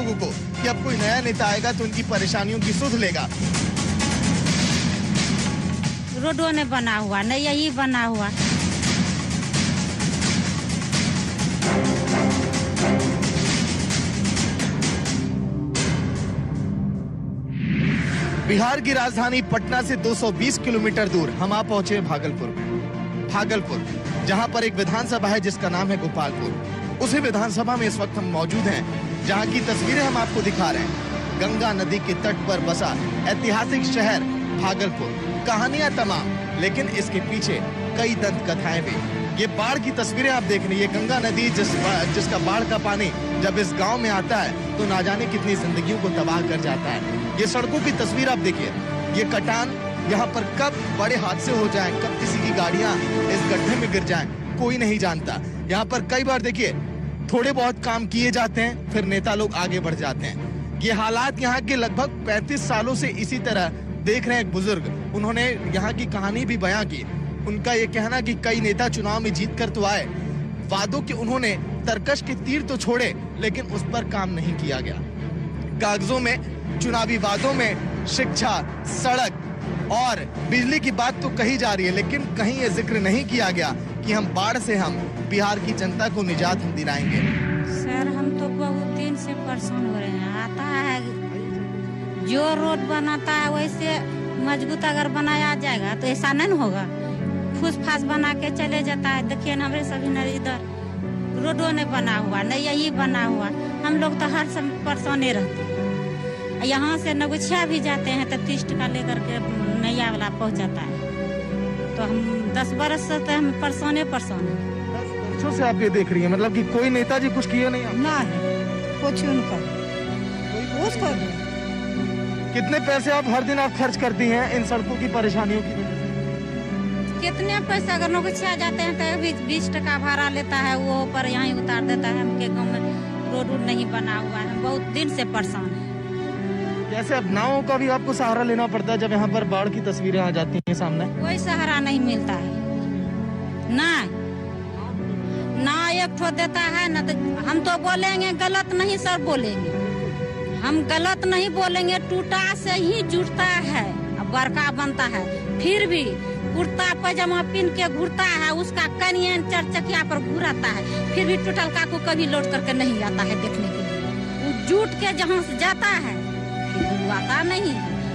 लोगों को कि अब कोई नया नेता आएगा तो उनकी परेशानियों की सुध लेगा। रोडों ने बना हुआ, नहीं यही बना हुआ। बिहार की राजधानी पटना से 220 किलोमीटर दूर हम आ पहुंचे भागलपुर, जहां पर एक विधानसभा है जिसका नाम है गोपालपुर। उसी विधानसभा में इस वक्त हम मौजूद हैं, जहां की तस्वीरें हम आपको दिखा रहे हैं। गंगा नदी के तट पर बसा ऐतिहासिक शहर भागलपुर। कहानियां तमाम, लेकिन इसके पीछे कई दंत कथाएं भी। ये बाढ़ की तस्वीरें आप देख रहे हैं। ये गंगा नदी जिसका बाढ़ का पानी जब इस गांव में आता है तो ना जाने कितनी जिंदगियों को तबाह कर जाता है। ये सड़कों की तस्वीर आप देखिए। ये कटान, यहाँ पर कब बड़े हादसे हो जाएं, कब किसी की गाड़ियां इस गड्ढे में गिर जाएं, कोई नहीं जानता। यहाँ पर कई बार देखिए थोड़े बहुत काम किए जाते हैं, फिर नेता लोग आगे बढ़ जाते हैं। ये हालात यहाँ के लगभग 35 सालों से इसी तरह देख रहे हैं। एक बुजुर्ग, उन्होंने यहाँ की कहानी भी बयां की। उनका ये कहना कि कई नेता चुनाव में जीत कर तो आए, वादों के उन्होंने तरकश के तीर तो छोड़े, लेकिन उस पर काम नहीं किया गया। कागजों में, चुनावी वादों में शिक्षा, सड़क और बिजली की बात तो कही जा रही है, लेकिन कहीं ये जिक्र नहीं किया गया कि हम बाढ़ से हम बिहार की जनता को निजात हम दिलाएंगे। सर हम तो बहुत दिन से परेशान हो रहे हैं। आता है जो रोड बनाता है वैसे मजबूत अगर बनाया जाएगा तो ऐसा नहीं होगा। फूस फास बना के चले जाता है। देखिए ना हमारे सभी न इधर रोडों ने बना हुआ, नहीं यही बना हुआ। हम लोग तो हर समय परेशाने रहते हैं। यहाँ से नगुछिया भी जाते हैं तो 30 टका लेकर के नैया वाला पहुँच जाता है। तो हम 10 बरस से तो हम परेशान 10 वर्षों से आप ये देख रही हैं, मतलब कि कोई नेताजी कुछ किया नहीं? ना कुछ उनका उसको कितने पैसे आप हर दिन आप खर्च करती हैं इन सड़कों की परेशानियों की वजह से? कितने पैसे अगर नगुछिया जाते हैं तो 20 टका भाड़ा लेता है, वो पर यहाँ उतार देता है। हमके गाँव में रोड नहीं बना हुआ है, बहुत दिन से परेशान है। जैसे अब नावों का भी आपको सहारा लेना पड़ता है जब यहाँ पर बाढ़ की तस्वीरें आ जाती हैं सामने? कोई सहारा नहीं मिलता है ना एक ठो देता है ना। तो हम तो बोलेंगे गलत नहीं सर, बोलेंगे हम गलत नहीं बोलेंगे। टूटा से ही जुटता है, बड़का बनता है। फिर भी कुर्ता पैजामा पहन के घूरता है, उसका कनिया 4 चकिया पर घूरता है, फिर भी टूटल का को कभी लौट करके नहीं आता है देखने के लिए। वो जुट के जहाँ से जाता है आता नहीं।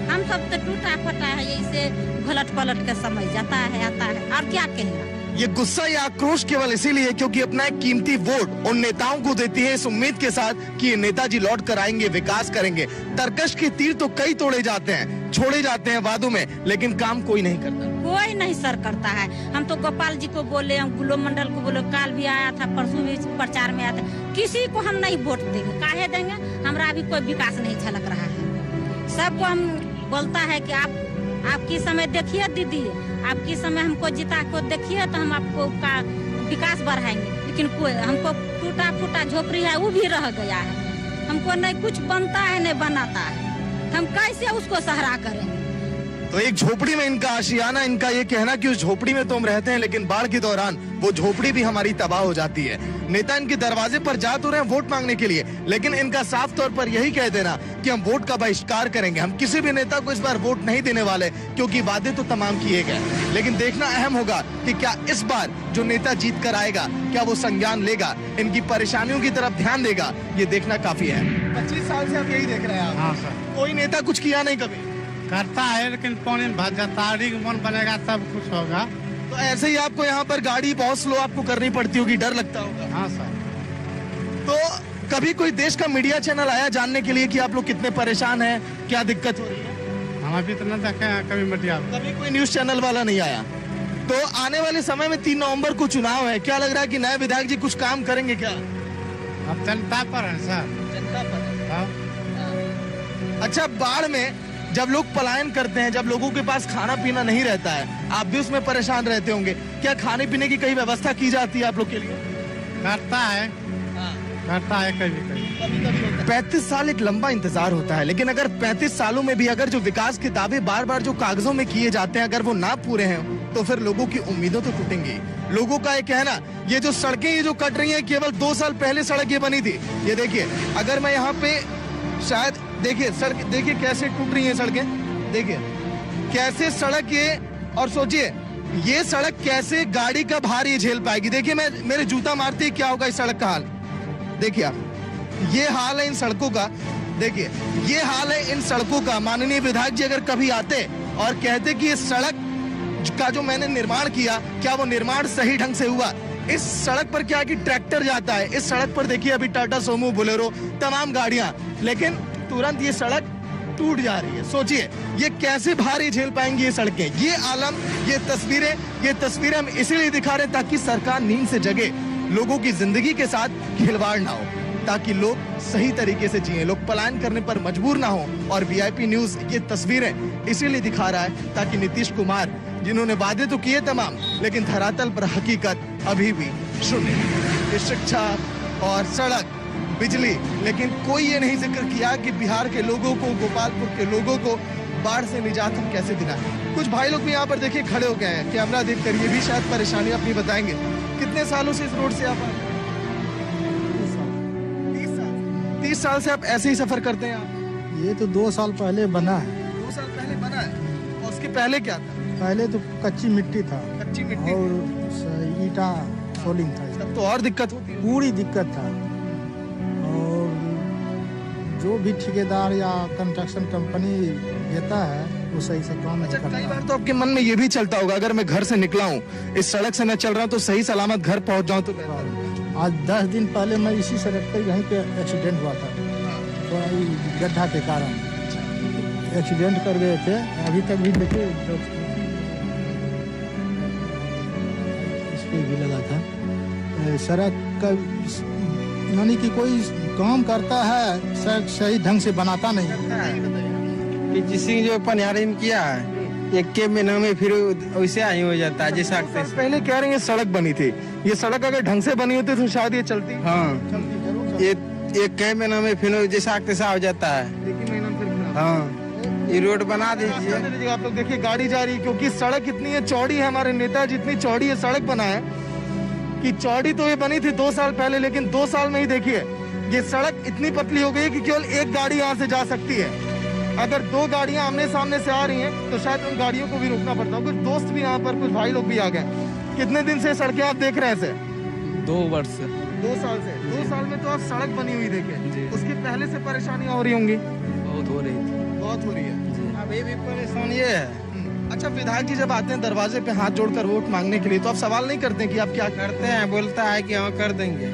हम सब तो टूटा फटा है, ऐसे घलट पलट के समझ जाता है, आता है। और क्या कहेगा? ये गुस्सा या आक्रोश केवल इसीलिए क्योंकि अपना एक कीमती वोट उन नेताओं को देती है इस उम्मीद के साथ कि ये नेताजी लौट कर आएंगे, विकास करेंगे। तरकश के तीर तो कई तोड़े जाते हैं, छोड़े जाते हैं वादों में, लेकिन काम कोई नहीं करता। कोई नहीं सर करता है। हम तो गोपाल जी को बोले, हम गुलो मंडल को बोले, काल भी आया था, परसों भी प्रचार में आया था। किसी को हम नहीं वोट देंगे। काहे देंगे? हमारा अभी कोई विकास नहीं झलक रहा है। सबको हम बोलता है कि आपकी समय देखिए दीदी, आपकी समय हमको जिता को देखिए तो हम आपको का विकास बढ़ाएंगे। लेकिन कोई हमको टूटा फूटा झोपड़ी है वो भी रह गया है। हमको नहीं कुछ बनता है नहीं बनाता है, हम कैसे उसको सहारा करेंगे? तो एक झोपड़ी में इनका आशियाना, इनका ये कहना कि उस झोपड़ी में तो हम रहते हैं, लेकिन बाढ़ के दौरान वो झोपड़ी भी हमारी तबाह हो जाती है। नेता इनके दरवाजे पर जा तो रहे हैं वोट मांगने के लिए, लेकिन इनका साफ तौर पर यही कह देना कि हम वोट का बहिष्कार करेंगे, हम किसी भी नेता को इस बार वोट नहीं देने वाले, क्योंकि वादे तो तमाम किए गए। लेकिन देखना अहम होगा कि क्या इस बार जो नेता जीत कर आएगा, क्या वो संज्ञान लेगा, इनकी परेशानियों की तरफ ध्यान देगा, ये देखना काफी है। 25 साल से आप यही देख रहे हैं? हाँ सर। कोई नेता कुछ किया नहीं कभी? करता है, लेकिन पानी भर जाता है। मन बनेगा तब कुछ होगा। तो ऐसे ही आपको यहाँ पर गाड़ी बहुत स्लो आपको करनी पड़ती होगी, डर लगता होगा? हाँ सर। तो कभी कोई देश का मीडिया चैनल आया जानने के लिए कि आप लोग कितने परेशान हैं, क्या दिक्कत हो रही है? हम अभी तो न देखे हैं कभी मीडिया। कभी कोई न्यूज चैनल वाला नहीं आया? तो आने वाले समय में 3 नवंबर को चुनाव है, क्या लग रहा है कि नए विधायक जी कुछ काम करेंगे क्या? अब जनता पर है सर। जनता पर। हाँ। अच्छा, बाढ़ में जब लोग पलायन करते हैं, जब लोगों के पास खाना पीना नहीं रहता है, आप भी उसमें परेशान रहते होंगे, क्या खाने पीने की कई व्यवस्था की जाती है आप लोग के लिए? करता है कभी 35 साल एक लंबा इंतजार होता है, लेकिन अगर 35 सालों में भी अगर जो विकास के दावे बार बार जो कागजों में किए जाते हैं अगर वो ना पूरे हैं, तो फिर लोगों की उम्मीदें तो टूटेंगी। लोगों का ये कहना, ये जो सड़कें ये जो कट रही हैं, केवल 2 साल पहले सड़क ये बनी थी। ये देखिए, अगर मैं यहाँ पे शायद देखिए सड़क, देखिए कैसे टूट रही हैं सड़कें, देखिए कैसे सड़क ये, और सोचिए ये सड़क कैसे गाड़ी का भार ये झेल पाएगी। देखिए मैं मेरे जूता मारते ही क्या होगा इस सड़क का हाल। देखिए आप, ये हाल है इन सड़कों का। देखिए ये हाल है इन सड़कों का। माननीय विधायक जी अगर कभी आते और कहते कि इस सड़क का जो मैंने निर्माण किया, क्या वो निर्माण सही ढंग से हुआ? इस सड़क पर क्या है कि ट्रैक्टर जाता है, इस सड़क पर देखिए अभी टाटा सोमो, बोलेरो, तमाम गाड़ियां, लेकिन तुरंत ये सड़क टूट जा रही है। सोचिए ये कैसे भारी झेल पाएंगी ये सड़कें। ये आलम, ये तस्वीरें हम इसीलिए दिखा रहे हैं ताकि सरकार नींद से जगे, लोगों की जिंदगी के साथ खिलवाड़ ना हो, ताकि लोग सही तरीके से जिए, लोग पलायन करने पर मजबूर ना हो। और वीआईपी न्यूज ये तस्वीरें इसीलिए दिखा रहा है ताकि नीतीश कुमार, जिन्होंने वादे तो किए तमाम, लेकिन धरातल पर हकीकत अभी भी शून्य है। शिक्षा और सड़क, बिजली, लेकिन कोई ये नहीं जिक्र किया कि बिहार के लोगों को, गोपालपुर के लोगों को बाढ़ से निजात हम कैसे दिलाएं। कुछ भाई लोग भी यहाँ पर देखिए खड़े हो गए हैं, कैमरा देख कर ये भी शायद परेशानी अपनी बताएंगे। कितने सालों से इस रोड से आप 30 साल से आप ऐसे ही सफर करते हैं आप? ये तो 2 साल पहले बना है। 2 साल पहले बना है, और उसके पहले क्या था? पहले तो कच्ची मिट्टी था, कच्ची मिट्टी और ईटा सोलिंग था, तब तो और दिक्कत होती है। पूरी दिक्कत था। और जो भी ठेकेदार या कंस्ट्रक्शन कंपनी देता है वो सही से काम नहीं करता। कई बार तो आपके मन में ये भी चलता होगा अगर मैं घर से निकला हूँ, इस सड़क से मैं चल रहा हूँ तो सही सलामत घर पहुँच जाऊँ तो। आज 10 दिन पहले मैं इसी सड़क पर यहीं पे एक्सीडेंट हुआ था, तो गड्ढा के कारण एक्सीडेंट कर गए थे। अभी तक भी देखिए इस पे भी लगा था। सड़क का यानी कि कोई काम करता है सड़क सही ढंग से बनाता नहीं है। कि सिंह जो पनिहारी में किया है, एक के महीना में फिर वैसे आई हो जाता है जैसा पहले कह रहे हैं ये सड़क बनी थी, ये सड़क अगर ढंग से बनी होती तो शायद ये चलती। हाँ, ये एक के महीना में फिर जैसा तैसा हो जाता है। हाँ, ये रोड बना दीजिए। आप लोग देखिए गाड़ी जा रही है, क्योंकि सड़क इतनी है चौड़ी है, हमारे नेता जितनी चौड़ी है सड़क बना है कि चौड़ी तो ये बनी थी 2 साल पहले, लेकिन 2 साल में ही देखिए ये सड़क इतनी पतली हो गई कि केवल एक गाड़ी यहाँ से जा सकती है। अगर 2 गाड़ियां आमने सामने से आ रही हैं तो शायद उन गाड़ियों को भी रोकना पड़ता है। कुछ दोस्त भी यहाँ पर, कुछ भाई लोग भी आ गए। कितने दिन से सड़कें आप देख रहे हैं इसे? 2 वर्ष से। 2 साल से। 2 साल में तो आप सड़क बनी हुई देखे, उसके पहले से परेशानियां हो रही होंगी? बहुत हो रही थी, बहुत हो रही है। अभी भी परेशानी है। अच्छा, विधायक जी जब आते हैं दरवाजे पे हाथ जोड़कर वोट मांगने के लिए, तो आप सवाल नहीं करते कि आप क्या करते हैं? बोलता है कि हाँ कर देंगे,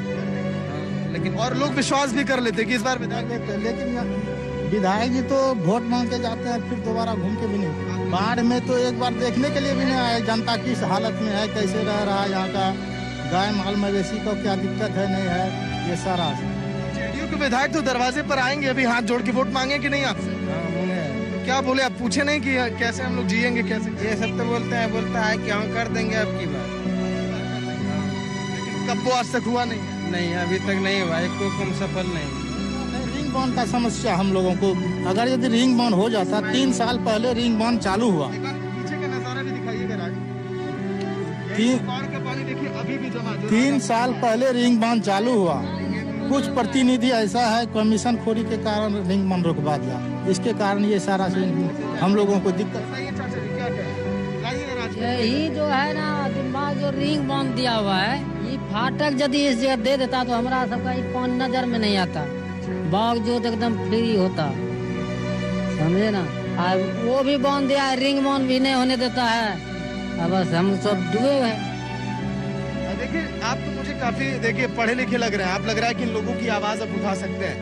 लेकिन और लोग विश्वास भी कर लेते कि इस बार विधायक। लेकिन विधायक जी तो वोट मांग के जाते हैं, फिर दोबारा घूम के भी नहीं। बाढ़ में तो एक बार देखने के लिए भी नहीं आए, जनता किस हालत में है, कैसे रह रहा है यहाँ का, गाय माल मवेशी को क्या दिक्कत है नहीं है, ये सारा। जेडीयू के विधायक तो दरवाजे पर आएंगे अभी हाथ जोड़ के वोट मांगे कि नहीं आपसे? तो क्या बोले, आप पूछे नहीं कि कैसे हम लोग जिएंगे कैसे? ये सब तो बोलते हैं, बोलता है कि हाँ कर देंगे अब की बार। लेकिन कब वो आज तक हुआ नहीं? नहीं, अभी तक नहीं हुआ, एक को कम सफल नहीं। रिंग बांध का समस्या हम लोगों को, अगर यदि रिंग बांध हो जाता, 3 साल पहले रिंग बांध चालू हुआ। पीछे का नजारा भी दिखाइएगा राज। बाढ़ का पानी देखिए अभी भी जमा। 3 साल पहले रिंग बांध चालू हुआ, कुछ प्रतिनिधि ऐसा है कमीशन खोरी के कारण रिंग बांध रुकवा दिया, इसके कारण ये सारा हम लोगों को दिक्कत। यही जो है ना दिमाग, जो रिंग बांध दिया हुआ है, ये फाटक यदि इस जगह दे देता तो हमारा सबका ये पानी नजर में नहीं आता, बावजूद एकदम फ्री होता, समझे ना। वो भी बांध दिया है, रिंग बांध भी नहीं होने देता है, अब बस हम सब डूबे हुए हैं। देखिए आप तो मुझे काफी देखिए पढ़े लिखे लग रहे हैं, आप लग रहा है कि इन लोगों की आवाज अब उठा सकते हैं।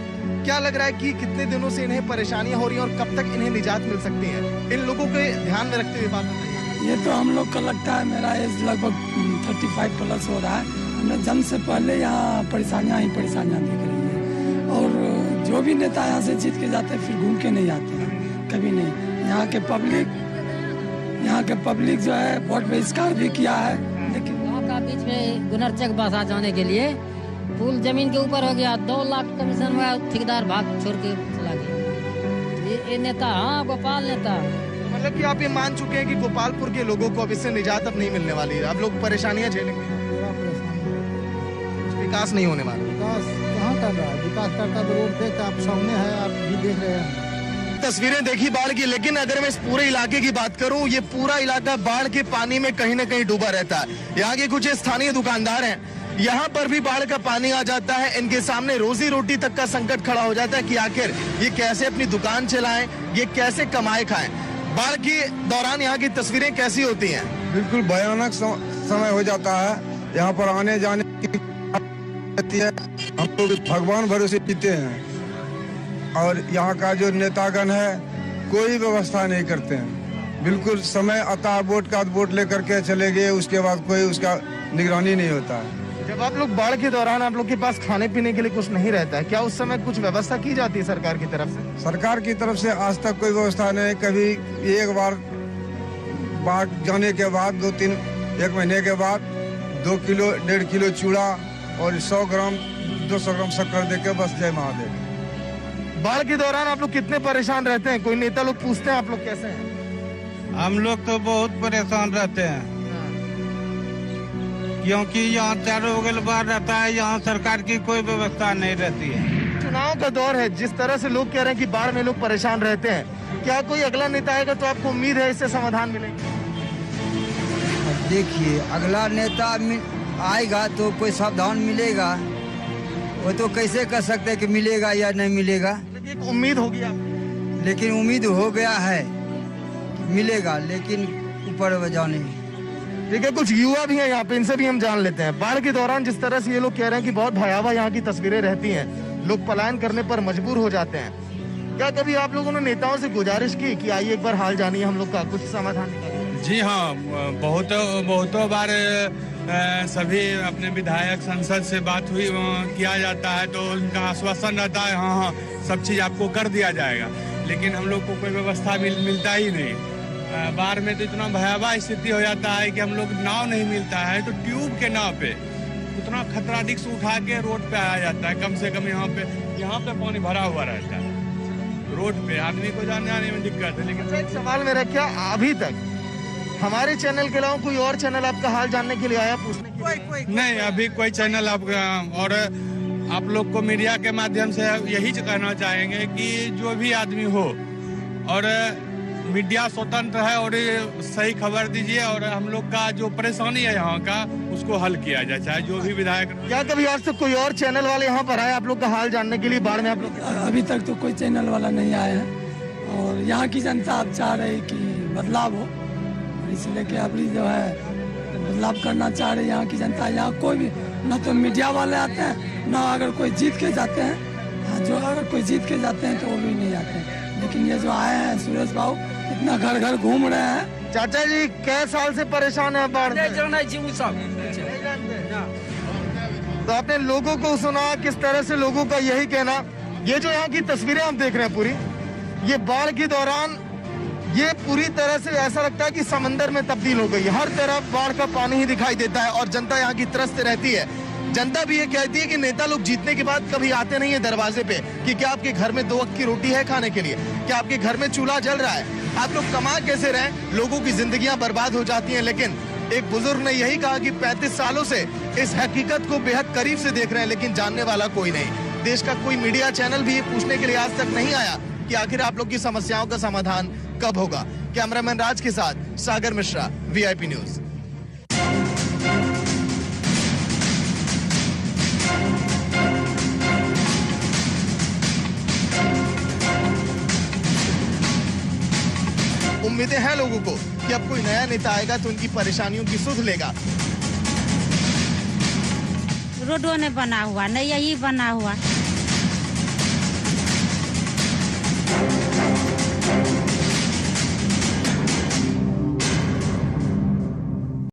क्या लग रहा है कि कितने दिनों से इन्हें परेशानियां हो रही हैं और कब तक इन्हें निजात मिल सकती है? इन लोगों के ध्यान में रखते हुए बात बताइए। ये तो हम लोग का लगता है, मेरा एज लगभग 35 प्लस हो रहा है। हमने जन्म से पहले यहाँ परेशानियाँ ही परेशानियाँ दिख रही हैं, और जो भी नेता यहाँ से जीत के जाते हैं फिर घूम के नहीं आते हैं, कभी नहीं। यहाँ के पब्लिक जो है वोट बहिष्कार भी किया है, लेकिन बीच में गुनरचक बासा जाने के लिए पुल जमीन के ऊपर हो गया, 2 लाख कमीशन हुआ, ठेकेदार भाग छोड़ के चला गया। ये नेता, हाँ गोपाल नेता। मतलब कि आप ये मान चुके हैं कि गोपालपुर के लोगों को अब इससे निजात अब नहीं मिलने वाली है, अब लोग परेशानियां झेलेंगे, विकास नहीं होने वाला। विकास कहाँ कर रहा है? विकास करता तो रोड पे आप सामने है, आप भी देख रहे हैं। तस्वीरें देखी बाढ़ की, लेकिन अगर मैं इस पूरे इलाके की बात करूं, ये पूरा इलाका बाढ़ के पानी में कहीं न कहीं डूबा रहता है। यहाँ के कुछ स्थानीय दुकानदार हैं, यहाँ पर भी बाढ़ का पानी आ जाता है, इनके सामने रोजी रोटी तक का संकट खड़ा हो जाता है कि आखिर ये कैसे अपनी दुकान चलाएं, ये कैसे कमाए खाएं। बाढ़ के दौरान यहाँ की तस्वीरें कैसी होती हैं? बिल्कुल भयानक समय हो जाता है। यहाँ पर आने जाने की है, हम लोग भगवान भरोसे जीते हैं और यहाँ का जो नेतागण है कोई व्यवस्था नहीं करते हैं। बिल्कुल समय आता है, वोट का वोट लेकर के चले गए, उसके बाद कोई उसका निगरानी नहीं होता है। जब आप लोग बाढ़ के दौरान आप लोग के पास खाने पीने के लिए कुछ नहीं रहता है, क्या उस समय कुछ व्यवस्था की जाती है सरकार की तरफ से? सरकार की तरफ से आज तक कोई व्यवस्था नहीं। कभी एक बार बाढ़ जाने के बाद 1 महीने के बाद 2 किलो 1.5 किलो चूड़ा और 100 ग्राम 200 ग्राम शक्कर देके बस जय महादेव। बाढ़ के दौरान आप लोग कितने परेशान रहते हैं? कोई नेता लोग पूछते हैं आप लोग कैसे हैं? हम लोग तो बहुत परेशान रहते हैं, क्योंकि यहाँ चारों बगल बाढ़ रहता है, यहाँ सरकार की कोई व्यवस्था नहीं रहती है। चुनाव का दौर है, जिस तरह से लोग कह रहे हैं कि बाढ़ में लोग परेशान रहते हैं, क्या कोई अगला नेता आएगा तो आपको उम्मीद है इससे समाधान मिलेगा? देखिए, अगला नेता आएगा तो कोई सावधान मिलेगा, वो तो कैसे कह सकते हैं कि मिलेगा या नहीं मिलेगा। एक उम्मीद होगी आपको? लेकिन उम्मीद हो गया है मिलेगा, लेकिन ऊपर जाने। ठीक है, कुछ युवा भी हैं यहाँ पे, इनसे भी हम जान लेते हैं। बाढ़ के दौरान जिस तरह से ये लोग कह रहे हैं कि बहुत भयावह यहाँ की तस्वीरें रहती हैं, लोग पलायन करने पर मजबूर हो जाते हैं, क्या कभी आप लोगों ने नेताओं से गुजारिश की कि आइए एक बार हाल जानिए हम लोग का, कुछ समाधान निकालिए? जी हाँ, बहुतों बार सभी अपने विधायक संसद से बात हुई, किया जाता है तो उनका आश्वासन रहता है हाँ सब चीज़ आपको कर दिया जाएगा, लेकिन हम लोग को कोई व्यवस्था मिलता ही नहीं। बाढ़ में तो इतना भयावह स्थिति हो जाता है कि हम लोग नाव नहीं मिलता है तो ट्यूब के नाव पे उतना खतरा रिस्क उठा के रोड पे आया जाता है। कम से कम यहाँ पे पानी भरा हुआ रहता है, रोड पे आदमी को जाने आने में दिक्कत है। लेकिन एक सवाल मेरा, क्या अभी तक हमारे चैनल के अलावा कोई और चैनल आपका हाल जानने के लिए आया, पूछने के लिए? नहीं, अभी कोई चैनल आपका, और आप लोग को मीडिया के माध्यम से यही कहना चाहेंगे कि जो भी आदमी हो और मीडिया स्वतंत्र है और सही खबर दीजिए और हम लोग का जो परेशानी है यहाँ का उसको हल किया जाए, चाहे जो भी विधायक। क्या कभी आज तक कोई और चैनल वाले यहाँ पर आए आप लोग का हाल जानने के लिए बाढ़ में? आप लोग अभी तक तो कोई चैनल वाला नहीं आया है और यहाँ की जनता अब चाह रही कि बदलाव हो, इसलिए कि अभी जो है बदलाव करना चाह रहे यहाँ की जनता। यहाँ कोई भी न तो मीडिया वाले आते हैं, न अगर कोई जीत के जाते हैं, जो अगर कोई जीत के जाते हैं तो वो भी नहीं आते हैं। लेकिन ये जो आए हैं सुरेश बाबू इतना घर घर घूम रहे हैं। चाचा जी कै साल से परेशान है बाढ़ में? तो आपने लोगों को सुना, किस तरह से लोगों का यही कहना। ये जो यहाँ की तस्वीरें हम देख रहे हैं पूरी, ये बाढ़ के दौरान ये पूरी तरह से ऐसा लगता है कि समंदर में तब्दील हो गई। हर तरफ बाढ़ का पानी ही दिखाई देता है और जनता यहाँ की त्रस्त रहती है। जनता भी ये कहती है कि नेता लोग जीतने के बाद कभी आते नहीं है दरवाजे पे कि क्या आपके घर में 2 वक्त की रोटी है खाने के लिए, क्या आपके घर में चूल्हा जल रहा है, आप लोग कमा कैसे रहे। लोगों की जिंदगियां बर्बाद हो जाती हैं। लेकिन एक बुजुर्ग ने यही कहा कि 35 सालों से इस हकीकत को बेहद करीब से देख रहे हैं, लेकिन जानने वाला कोई नहीं। देश का कोई मीडिया चैनल भी ये पूछने के लिए आज तक नहीं आया कि आखिर आप लोग की समस्याओं का समाधान कब होगा। कैमरामैन राज के साथ सागर मिश्रा, VIP न्यूज। उम्मीदें हैं लोगों को कि अब कोई नया नेता आएगा तो उनकी परेशानियों की सुध लेगा। रोडों ने बना हुआ नहीं, यही बना हुआ